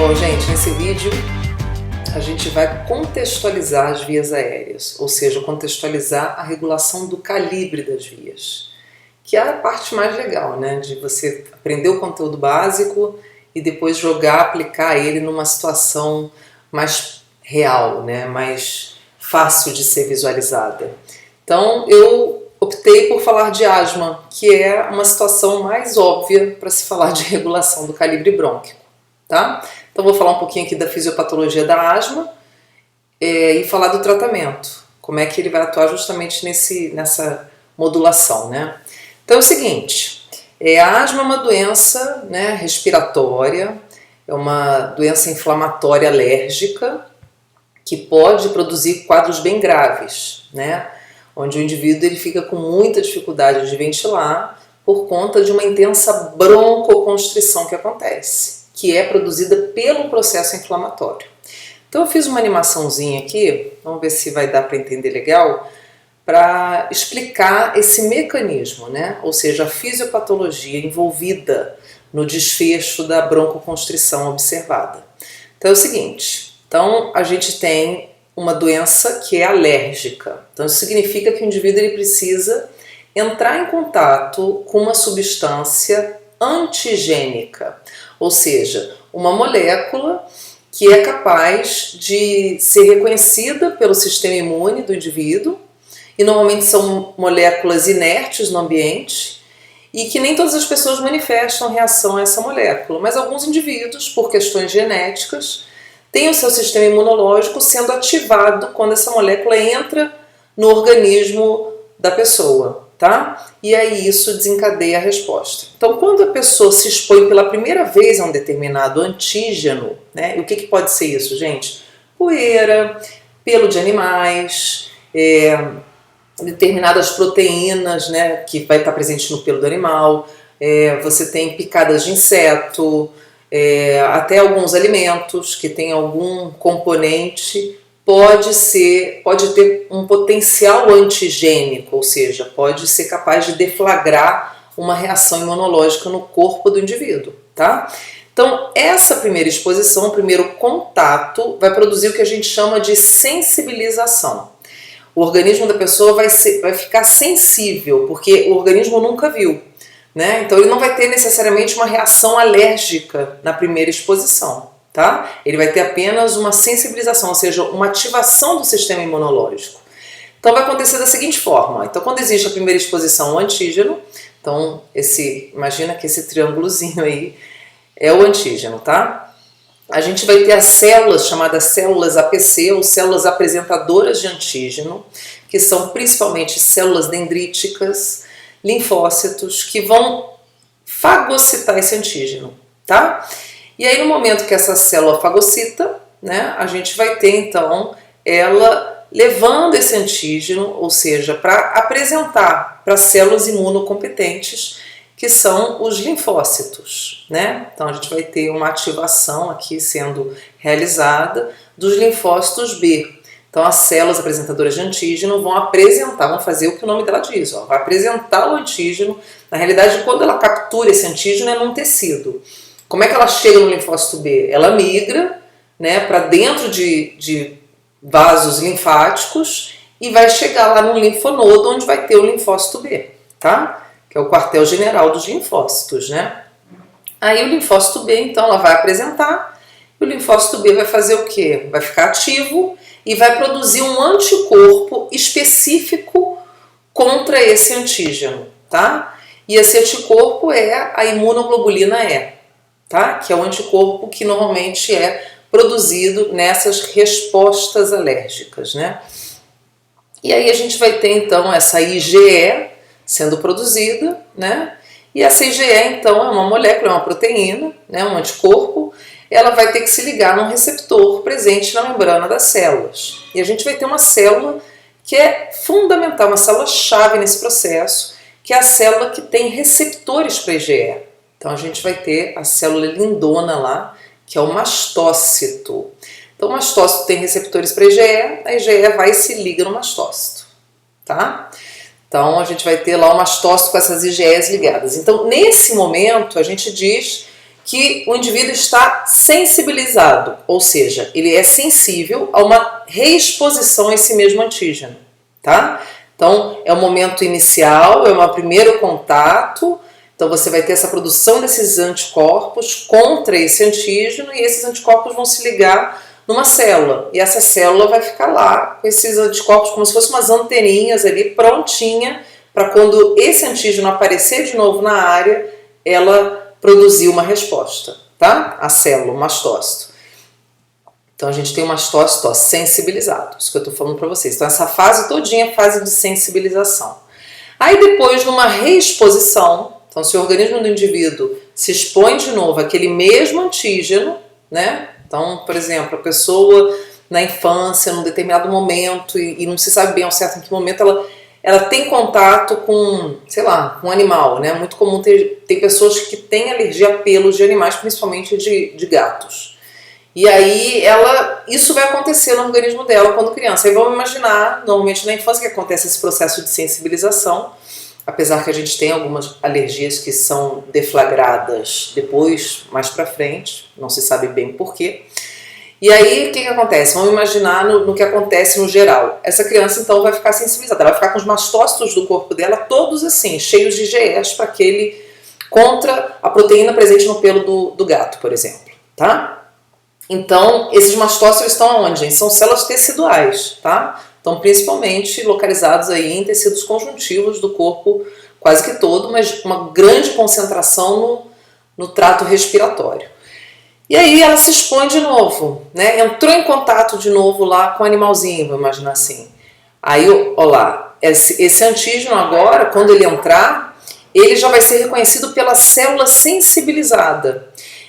Bom, gente, nesse vídeo a gente vai contextualizar as vias aéreas, ou seja, contextualizar a regulação do calibre das vias, que é a parte mais legal, né? De você aprender o conteúdo básico e depois jogar, aplicar ele numa situação mais real, né? Mais fácil de ser visualizada. Então, eu optei por falar de asma, que é uma situação mais óbvia para se falar de regulação do calibre brônquico, tá? Então, vou falar um pouquinho aqui da fisiopatologia da asma e falar do tratamento, como é que ele vai atuar justamente nessa modulação, né? Então, é o seguinte, a asma é uma doença, né, respiratória, é uma doença inflamatória alérgica que pode produzir quadros bem graves, né? Onde o indivíduo ele fica com muita dificuldade de ventilar por conta de uma intensa broncoconstrição que acontece, que é produzida pelo processo inflamatório. Então eu fiz uma animaçãozinha aqui, vamos ver se vai dar para entender legal, para explicar esse mecanismo, né? Ou seja, a fisiopatologia envolvida no desfecho da broncoconstrição observada. Então é o seguinte, então a gente tem uma doença que é alérgica. Então isso significa que o indivíduo ele precisa entrar em contato com uma substância antigênica, ou seja, uma molécula que é capaz de ser reconhecida pelo sistema imune do indivíduo, e normalmente são moléculas inertes no ambiente, e que nem todas as pessoas manifestam reação a essa molécula, mas alguns indivíduos, por questões genéticas, têm o seu sistema imunológico sendo ativado quando essa molécula entra no organismo da pessoa, tá? E aí isso desencadeia a resposta. Então, quando a pessoa se expõe pela primeira vez a um determinado antígeno, né? E o que pode ser isso, gente? Poeira, pelo de animais, determinadas proteínas, né, que vai estar presente no pelo do animal, você tem picadas de inseto, até alguns alimentos que tem algum componente pode ter um potencial antigênico, ou seja, pode ser capaz de deflagrar uma reação imunológica no corpo do indivíduo, tá? Então, essa primeira exposição, o primeiro contato, vai produzir o que a gente chama de sensibilização. O organismo da pessoa vai ficar sensível, porque o organismo nunca viu, né? Então ele não vai ter necessariamente uma reação alérgica na primeira exposição, tá? Ele vai ter apenas uma sensibilização, ou seja, uma ativação do sistema imunológico. Então vai acontecer da seguinte forma, então quando existe a primeira exposição ao antígeno, então imagina que esse triângulozinho aí é o antígeno, tá? A gente vai ter as células chamadas células APC, ou células apresentadoras de antígeno, que são principalmente células dendríticas, linfócitos, que vão fagocitar esse antígeno, tá? E aí no momento que essa célula fagocita, né, a gente vai ter então ela levando esse antígeno, ou seja, para apresentar para células imunocompetentes, que são os linfócitos, né? Então a gente vai ter uma ativação aqui sendo realizada dos linfócitos B. Então as células apresentadoras de antígeno vão fazer o que o nome dela diz, ó, vai apresentar o antígeno. Na realidade, quando ela captura esse antígeno é num tecido. Como é que ela chega no linfócito B? Ela migra, né, para dentro de vasos linfáticos e vai chegar lá no linfonodo onde vai ter o linfócito B, tá? Que é o quartel-general dos linfócitos, né? Aí o linfócito B, então, ela vai apresentar, e o linfócito B vai fazer o quê? Vai ficar ativo e vai produzir um anticorpo específico contra esse antígeno, tá? E esse anticorpo é a imunoglobulina E, tá? Que é o anticorpo que normalmente é produzido nessas respostas alérgicas, né? E aí a gente vai ter, então, essa IgE sendo produzida, né? E essa IgE, então, é uma molécula, é uma proteína, né? Um anticorpo, ela vai ter que se ligar num receptor presente na membrana das células. E a gente vai ter uma célula que é fundamental, uma célula-chave nesse processo, que é a célula que tem receptores para IgE. Então a gente vai ter a célula lindona lá, que é o mastócito. Então o mastócito tem receptores para IgE, a IgE vai e se liga no mastócito, tá? Então a gente vai ter lá o mastócito com essas IgEs ligadas. Então nesse momento a gente diz que o indivíduo está sensibilizado, ou seja, ele é sensível a uma reexposição a esse mesmo antígeno, tá? Então, é o momento inicial, é o primeiro contato, então você vai ter essa produção desses anticorpos contra esse antígeno e esses anticorpos vão se ligar numa célula. E essa célula vai ficar lá com esses anticorpos como se fossem umas anteninhas ali prontinha para quando esse antígeno aparecer de novo na área, ela produzir uma resposta, tá? A célula, o mastócito. Então a gente tem o mastócito sensibilizado, isso que eu estou falando para vocês. Então essa fase todinha é fase de sensibilização. Aí depois, numa reexposição, então se o organismo do indivíduo se expõe de novo àquele mesmo antígeno, né? Então, por exemplo, a pessoa na infância, num determinado momento, e não se sabe bem ao certo em que momento, ela tem contato com, sei lá, com um animal, né? Muito comum tem pessoas que têm alergia a pelos de animais, principalmente de gatos. E aí isso vai acontecer no organismo dela quando criança. Aí vamos imaginar, normalmente na infância, que acontece esse processo de sensibilização, apesar que a gente tem algumas alergias que são deflagradas depois, mais pra frente, não se sabe bem porquê. E aí, o que acontece? Vamos imaginar no que acontece no geral. Essa criança, então, vai ficar sensibilizada. Ela vai ficar com os mastócitos do corpo dela todos assim, cheios de IgEs contra a proteína presente no pelo do gato, por exemplo, tá? Então, esses mastócitos estão aonde, gente? São células teciduais, tá? Estão principalmente localizados aí em tecidos conjuntivos do corpo, quase que todo, mas uma grande concentração no trato respiratório. E aí ela se expõe de novo, né? Entrou em contato de novo lá com o animalzinho, vou imaginar assim. Aí, ó lá, esse antígeno agora, quando ele entrar, ele já vai ser reconhecido pela célula sensibilizada.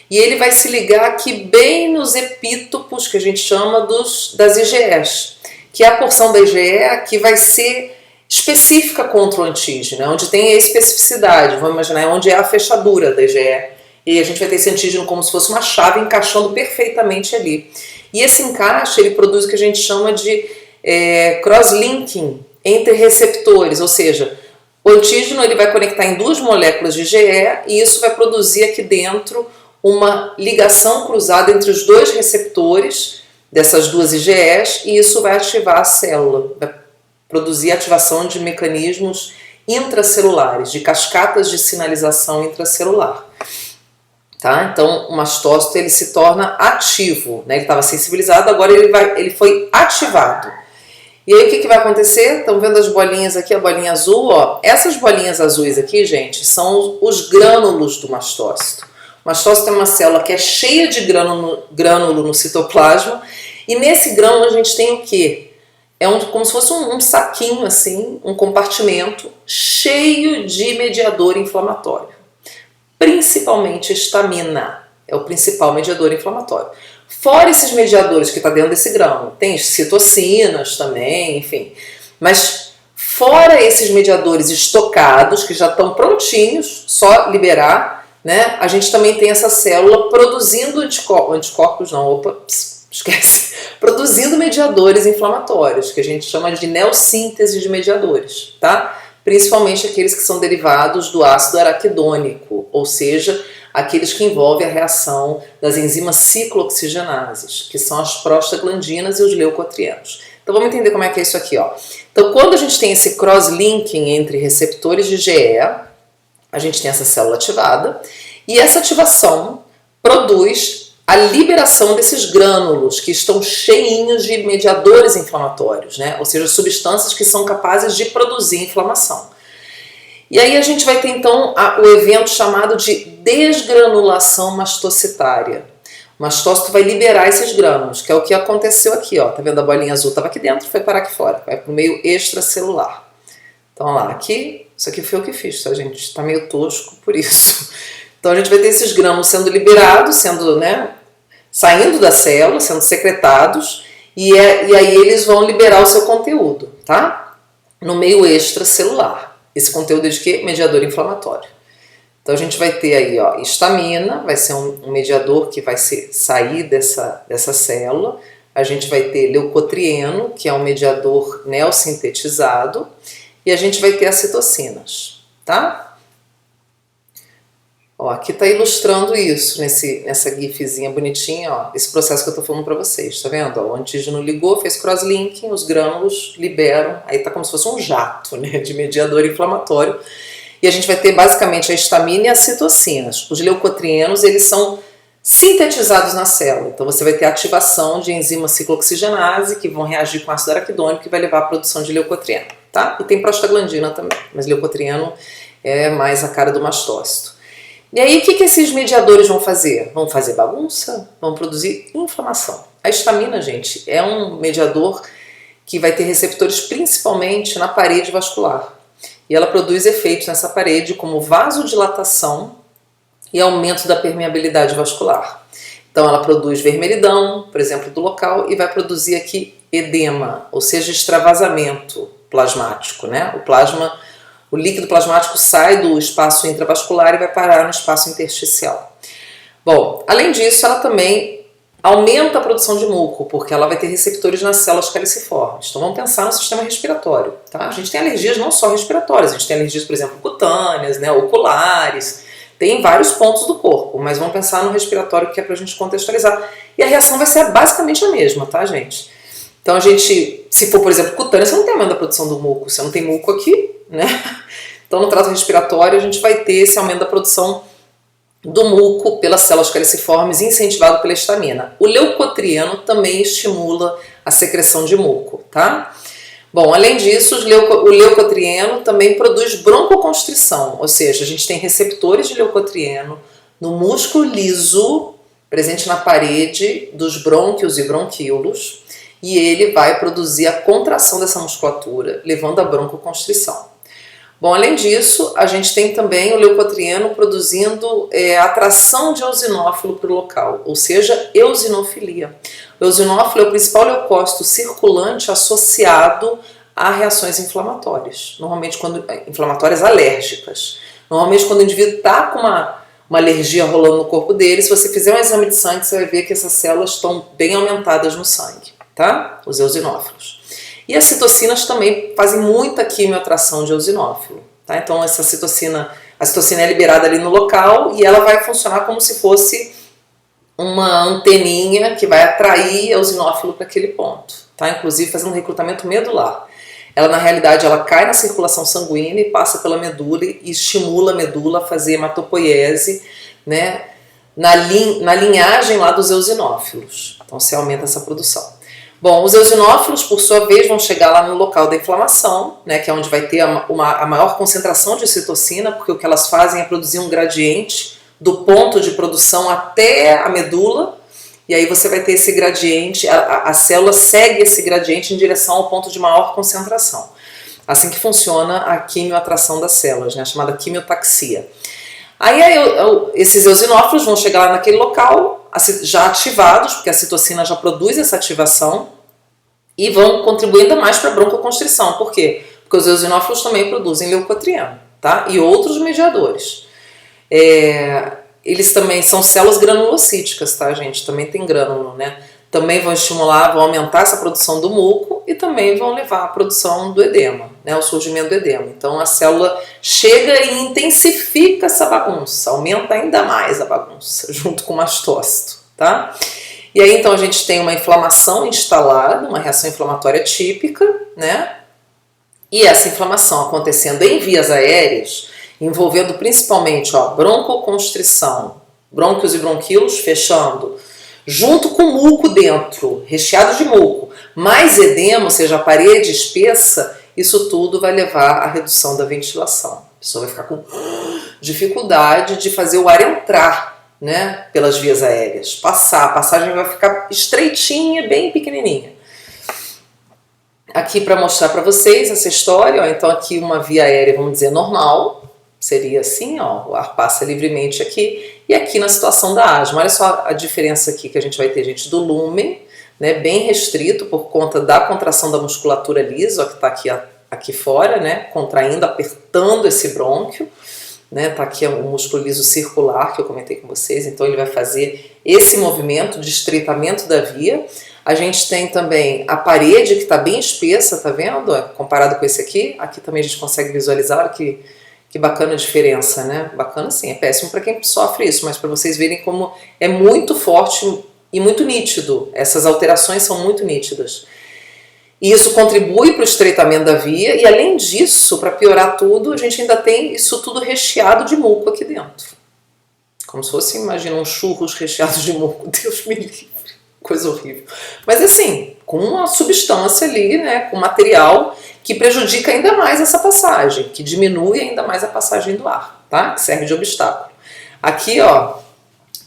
E ele vai se ligar aqui bem nos epítopos, que a gente chama das IgEs, que é a porção da IgE que vai ser específica contra o antígeno, onde tem a especificidade, vamos imaginar, é onde é a fechadura da IgE. E a gente vai ter esse antígeno como se fosse uma chave encaixando perfeitamente ali. E esse encaixe, ele produz o que a gente chama de cross-linking entre receptores, ou seja, o antígeno ele vai conectar em duas moléculas de IgE e isso vai produzir aqui dentro uma ligação cruzada entre os dois receptores dessas duas IgEs e isso vai ativar a célula, vai produzir a ativação de mecanismos intracelulares, de cascatas de sinalização intracelular. Tá? Então, o mastócito ele se torna ativo, né? Ele estava sensibilizado, agora ele foi ativado. E aí o que vai acontecer? Estão vendo as bolinhas aqui, a bolinha azul? Ó. Essas bolinhas azuis aqui, gente, são os grânulos do mastócito. O mastócito é uma célula que é cheia de grânulo no citoplasma e nesse grânulo a gente tem o quê? Como se fosse um saquinho assim, um compartimento cheio de mediador inflamatório. Principalmente histamina, é o principal mediador inflamatório. Fora esses mediadores que está dentro desse grânulo, tem citocinas também, enfim. Mas fora esses mediadores estocados, que já estão prontinhos, só liberar, né? A gente também tem essa célula produzindo anticorpos não, opa, esquece. Produzindo mediadores inflamatórios, que a gente chama de neossíntese de mediadores, tá? Principalmente aqueles que são derivados do ácido araquidônico, ou seja, aqueles que envolvem a reação das enzimas ciclooxigenases, que são as prostaglandinas e os leucotrienos. Então vamos entender como é que é isso aqui, ó. Então quando a gente tem esse cross-linking entre receptores de IgE, a gente tem essa célula ativada, e essa ativação produz a liberação desses grânulos que estão cheinhos de mediadores inflamatórios, né? Ou seja, substâncias que são capazes de produzir inflamação. E aí a gente vai ter então o evento chamado de desgranulação mastocitária. O mastócito vai liberar esses grânulos, que é o que aconteceu aqui, ó. Tá vendo a bolinha azul? Estava aqui dentro, foi parar aqui fora, vai para o meio extracelular. Então, olha lá, aqui, isso aqui foi eu que fiz, tá, gente? Está meio tosco por isso. Então a gente vai ter esses grânulos sendo liberados, saindo da célula, sendo secretados, e aí eles vão liberar o seu conteúdo, tá? No meio extracelular. Esse conteúdo é de quê? Mediador inflamatório. Então a gente vai ter aí, ó, histamina, vai ser um mediador que vai sair dessa célula. A gente vai ter leucotrieno, que é um mediador neossintetizado, e a gente vai ter as citocinas, tá? Ó, aqui tá ilustrando isso, nessa gifzinha bonitinha, ó, esse processo que eu tô falando pra vocês, tá vendo? Ó, o antígeno ligou, fez cross-linking, os grânulos liberam, aí tá como se fosse um jato, né, de mediador inflamatório. E a gente vai ter basicamente a histamina e as citocinas. Os leucotrienos, eles são sintetizados na célula. Então você vai ter ativação de enzima ciclooxigenase que vão reagir com ácido araquidônico e vai levar à produção de leucotrieno, tá? E tem prostaglandina também, mas leucotrieno é mais a cara do mastócito. E aí o que esses mediadores vão fazer? Vão fazer bagunça? Vão produzir inflamação. A histamina, gente, é um mediador que vai ter receptores principalmente na parede vascular. E ela produz efeitos nessa parede como vasodilatação e aumento da permeabilidade vascular. Então ela produz vermelhidão, por exemplo, do local, e vai produzir aqui edema, ou seja, extravasamento plasmático, né? O líquido plasmático sai do espaço intravascular e vai parar no espaço intersticial. Bom, além disso, ela também aumenta a produção de muco, porque ela vai ter receptores nas células caliciformes. Então vamos pensar no sistema respiratório, tá? A gente tem alergias não só respiratórias, a gente tem alergias, por exemplo, cutâneas, né, oculares, tem em vários pontos do corpo, mas vamos pensar no respiratório que é pra gente contextualizar. E a reação vai ser basicamente a mesma, tá, gente? Então a gente, se for, por exemplo, cutânea, você não tem aumento da produção do muco, você não tem muco aqui, né? Então no trato respiratório a gente vai ter esse aumento da produção do muco pelas células caliciformes incentivado pela histamina. O leucotrieno também estimula a secreção de muco, tá? Bom, além disso, o leucotrieno também produz broncoconstrição, ou seja, a gente tem receptores de leucotrieno no músculo liso, presente na parede dos brônquios e bronquíolos, e ele vai produzir a contração dessa musculatura, levando à broncoconstrição. Bom, além disso, a gente tem também o leucotrieno produzindo atração de eosinófilo para o local, ou seja, eosinofilia. O eosinófilo é o principal leucócito circulante associado a reações inflamatórias, inflamatórias alérgicas. Normalmente quando o indivíduo está com uma alergia rolando no corpo dele, se você fizer um exame de sangue, você vai ver que essas células estão bem aumentadas no sangue, tá? Os eosinófilos. E as citocinas também fazem muita quimioatração de eosinófilo, tá? Então a citocina é liberada ali no local e ela vai funcionar como se fosse uma anteninha que vai atrair eosinófilo para aquele ponto, tá? Inclusive fazendo um recrutamento medular. Ela na realidade ela cai na circulação sanguínea e passa pela medula e estimula a medula a fazer hematopoiese, né? Na linhagem lá dos eosinófilos. Então você aumenta essa produção. Bom, os eosinófilos, por sua vez, vão chegar lá no local da inflamação, né, que é onde vai ter a maior concentração de citocina, porque o que elas fazem é produzir um gradiente do ponto de produção até a medula, e aí você vai ter esse gradiente, a célula segue esse gradiente em direção ao ponto de maior concentração. Assim que funciona a quimioatração das células, né, chamada quimiotaxia. Aí esses eosinófilos vão chegar lá naquele local, já ativados, porque a citocina já produz essa ativação, e vão contribuir ainda mais para a broncoconstrição. Por quê? Porque os eosinófilos também produzem leucotrieno, tá? E outros mediadores. Eles também são células granulocíticas, tá, gente? Também tem grânulo, né? Também vão estimular, vão aumentar essa produção do muco e também vão levar à produção do edema, né, o surgimento do edema. Então a célula chega e intensifica essa bagunça, aumenta ainda mais a bagunça, junto com o mastócito, tá? E aí então a gente tem uma inflamação instalada, uma reação inflamatória típica, né? E essa inflamação acontecendo em vias aéreas, envolvendo principalmente, ó, broncoconstrição, brônquios e bronquíolos fechando, junto com muco dentro, recheado de muco, mais edema, ou seja, a parede espessa, isso tudo vai levar à redução da ventilação. A pessoa vai ficar com dificuldade de fazer o ar entrar, né, pelas vias aéreas, a passagem vai ficar estreitinha, bem pequenininha. Aqui para mostrar para vocês essa história, ó, então aqui uma via aérea, vamos dizer, normal, seria assim, ó, o ar passa livremente aqui, e aqui na situação da asma, olha só a diferença aqui que a gente vai ter, gente, do lúmen, né, bem restrito por conta da contração da musculatura lisa, ó, que está aqui fora, né, contraindo, apertando esse brônquio, né, tá aqui o músculo liso circular que eu comentei com vocês, então ele vai fazer esse movimento de estreitamento da via. A gente tem também a parede que está bem espessa, tá vendo? Comparado com esse aqui também a gente consegue visualizar que Que bacana a diferença, né? Bacana sim, é péssimo para quem sofre isso, mas para vocês verem como é muito forte e muito nítido. Essas alterações são muito nítidas. E isso contribui para o estreitamento da via e, além disso, para piorar tudo, a gente ainda tem isso tudo recheado de muco aqui dentro. Como se fosse, imagina, um churros recheados de muco. Deus me livre. Coisa horrível. Mas assim, com uma substância ali, né, com material que prejudica ainda mais essa passagem, que diminui ainda mais a passagem do ar, tá? Que serve de obstáculo. Aqui, ó,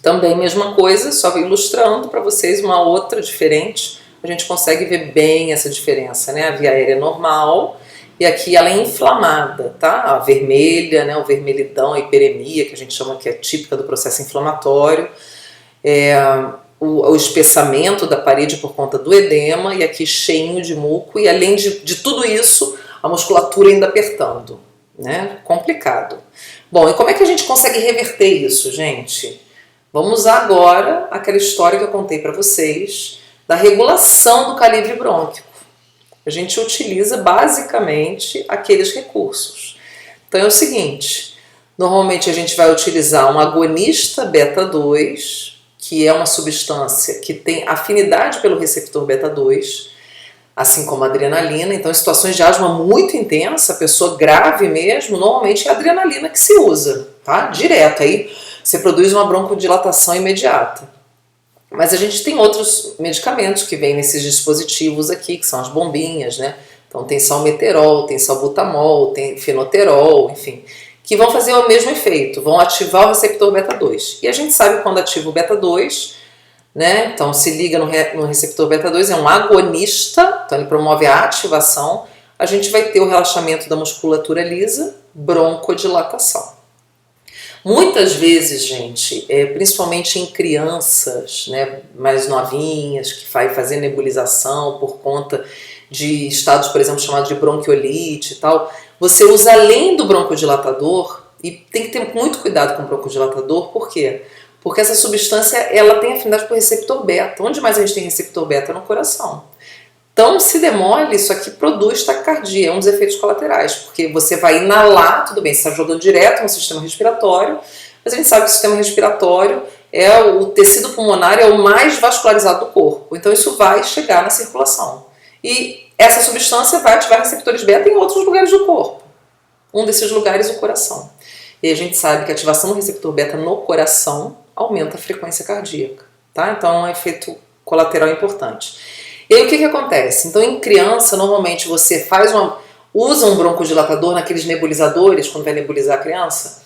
também mesma coisa, só ilustrando para vocês uma outra diferente. A gente consegue ver bem essa diferença, né? A via aérea é normal e aqui ela é inflamada, tá? A vermelha, né? O vermelhidão, a hiperemia, que a gente chama que é típica do processo inflamatório. O espessamento da parede por conta do edema e aqui cheinho de muco e além de tudo isso, a musculatura ainda apertando, né? Complicado. Bom, e como é que a gente consegue reverter isso, gente? Vamos usar agora aquela história que eu contei para vocês da regulação do calibre brônquico. A gente utiliza basicamente aqueles recursos. Então é o seguinte, normalmente a gente vai utilizar um agonista beta-2, que é uma substância que tem afinidade pelo receptor beta-2, assim como a adrenalina. Então, em situações de asma muito intensa, pessoa grave mesmo, normalmente é a adrenalina que se usa, tá? Direto, aí você produz uma broncodilatação imediata. Mas a gente tem outros medicamentos que vêm nesses dispositivos aqui, que são as bombinhas, né? Então tem salmeterol, tem salbutamol, tem fenoterol, enfim, que vão fazer o mesmo efeito, vão ativar o receptor beta-2. E a gente sabe quando ativa o beta-2, né? Então se liga no receptor beta-2, é um agonista, então ele promove a ativação, a gente vai ter o relaxamento da musculatura lisa, broncodilatação. Muitas vezes, gente, principalmente em crianças, né, mais novinhas, que vai fazer nebulização por conta de estados, por exemplo, chamados de bronquiolite e tal, você usa além do broncodilatador, e tem que ter muito cuidado com o broncodilatador, por quê? Porque essa substância ela tem afinidade por receptor beta. Onde mais a gente tem receptor beta? No coração. Então, se demole, isso aqui produz taquicardia, é um dos efeitos colaterais, porque você vai inalar, tudo bem, você está jogando direto no sistema respiratório, mas a gente sabe que o sistema respiratório o tecido pulmonar é o mais vascularizado do corpo, então isso vai chegar na circulação. E essa substância vai ativar receptores beta em outros lugares do corpo. Um desses lugares, o coração. E a gente sabe que a ativação do receptor beta no coração aumenta a frequência cardíaca, tá? Então é um efeito colateral importante. E aí o que acontece? Então em criança, normalmente você usa um broncodilatador naqueles nebulizadores, quando vai nebulizar a criança,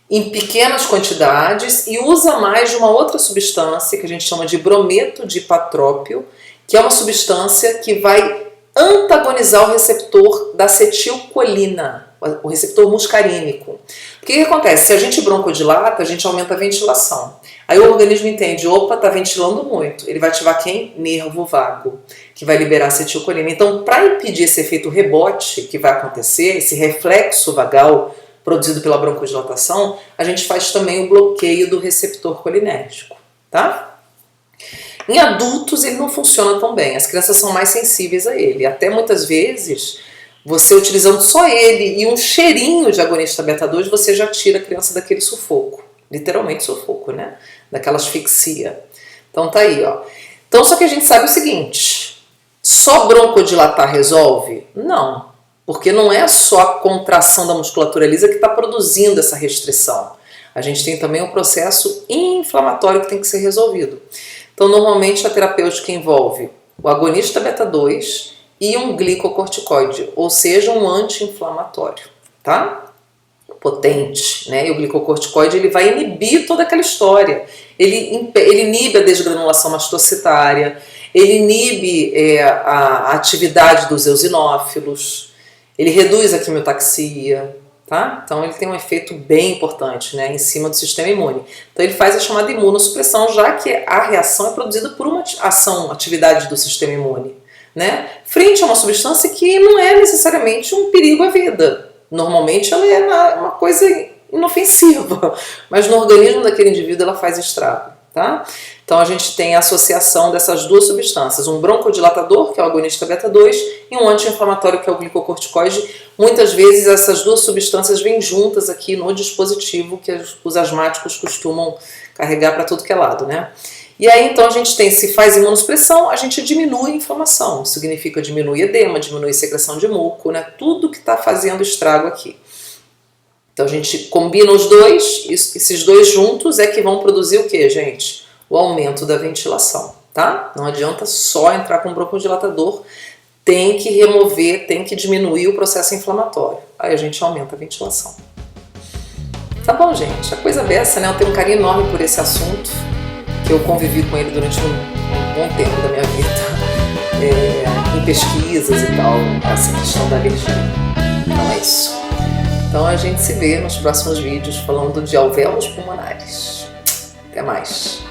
em pequenas quantidades e usa mais de uma outra substância que a gente chama de brometo de ipatrópio, que é uma substância que vai antagonizar o receptor da acetilcolina, o receptor muscarínico. O que acontece? Se a gente broncodilata, a gente aumenta a ventilação. Aí o organismo entende, opa, está ventilando muito. Ele vai ativar quem? Nervo vago, que vai liberar acetilcolina. Então, para impedir esse efeito rebote que vai acontecer, esse reflexo vagal produzido pela broncodilatação, a gente faz também o bloqueio do receptor colinérgico, tá? Em adultos ele não funciona tão bem, as crianças são mais sensíveis a ele. Até muitas vezes, você utilizando só ele e um cheirinho de agonista beta-2, você já tira a criança daquele sufoco. Literalmente sufoco, né? Daquela asfixia. Então tá aí, ó. Então só que a gente sabe o seguinte, só broncodilatar resolve? Não, porque não é só a contração da musculatura lisa que está produzindo essa restrição. A gente tem também um processo inflamatório que tem que ser resolvido. Então, normalmente a terapêutica envolve o agonista beta-2 e um glicocorticoide, ou seja, um anti-inflamatório, tá? Potente, né? E o glicocorticoide ele vai inibir toda aquela história. Ele inibe a desgranulação mastocitária, ele inibe a atividade dos eosinófilos, ele reduz a quimiotaxia, tá? Então ele tem um efeito bem importante, né, em cima do sistema imune. Então ele faz a chamada imunossupressão, já que a reação é produzida por uma atividade do sistema imune, né? Frente a uma substância que não é necessariamente um perigo à vida. Normalmente ela é uma coisa inofensiva, mas no organismo daquele indivíduo ela faz estrago, tá? Então Então a gente tem a associação dessas duas substâncias, um broncodilatador, que é o agonista beta-2, e um anti-inflamatório, que é o glicocorticoide. Muitas vezes essas duas substâncias vêm juntas aqui no dispositivo que os asmáticos costumam carregar para tudo que é lado, né? E aí então a gente tem, se faz imunossupressão, a gente diminui a inflamação, significa diminui edema, diminui secreção de muco, né? Tudo que está fazendo estrago aqui. Então a gente combina os dois, esses dois juntos é que vão produzir o que, gente? O aumento da ventilação, tá? Não adianta só entrar com broncodilatador, tem que remover, tem que diminuir o processo inflamatório. Aí a gente aumenta a ventilação. Tá bom, gente? A coisa dessa, né? Eu tenho um carinho enorme por esse assunto, que eu convivi com ele durante um bom tempo da minha vida, em pesquisas e tal, essa questão da alergia. Então é isso. Então a gente se vê nos próximos vídeos falando de alvéolos pulmonares. Até mais!